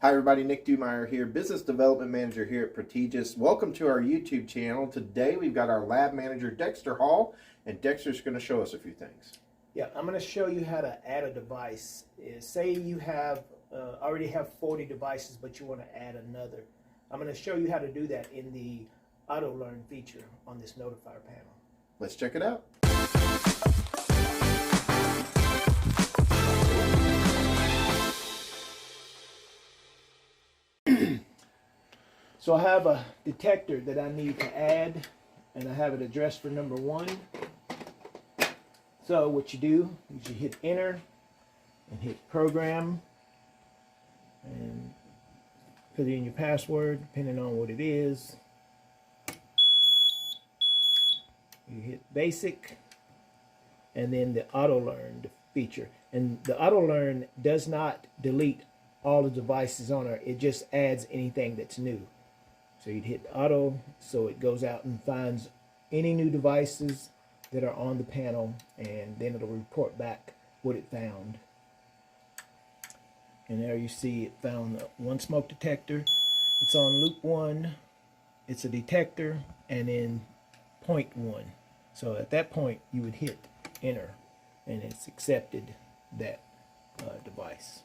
Hi everybody, Nick Dumeier here, Business Development Manager here at Protegis. Welcome to our YouTube channel. Today we've got our lab manager Dexter Hall, and Dexter's going to show us a few things. Yeah, I'm going to show you how to add a device. Say you have already have 40 devices, but you want to add another. I'm going to show you how to do that in the Auto Learn feature on this Notifier panel. Let's check it out. So I have a detector that I need to add, and I have it addressed for number 1. So what you do is you hit enter and hit program and put in your password depending on what it is. You hit basic and then the auto learn feature, and the auto learn does not delete all the devices on there, it just adds anything that's new. So you'd hit auto, so it goes out and finds any new devices that are on the panel, and then it'll report back what it found. And there you see it found one smoke detector. It's on loop 1. It's a detector, and then point 1. So at that point you would hit enter, and it's accepted that device.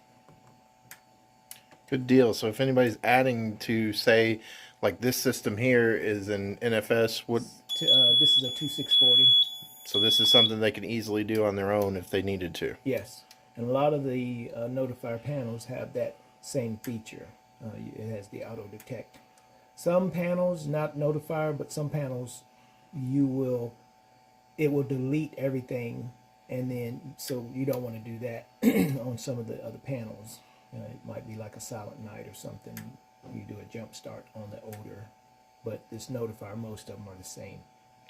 Good deal. So if anybody's adding to, say, like this system here is an NFS, This is a 2640. so this is something they can easily do on their own if they needed to. Yes, and a lot of the Notifier panels have that same feature. It has the auto detect. Some panels, not Notifier, but some panels, it will delete everything, and then so you don't want to do that on some of the other panels. It might be like a Silent Night or something. You do a jump start on the odor, but this Notifier, most of them are the same.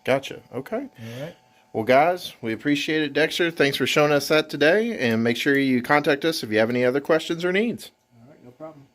Gotcha. Okay. All right. Well, guys, we appreciate it. Dexter, thanks for showing us that today, and make sure you contact us if you have any other questions or needs. All right, no problem.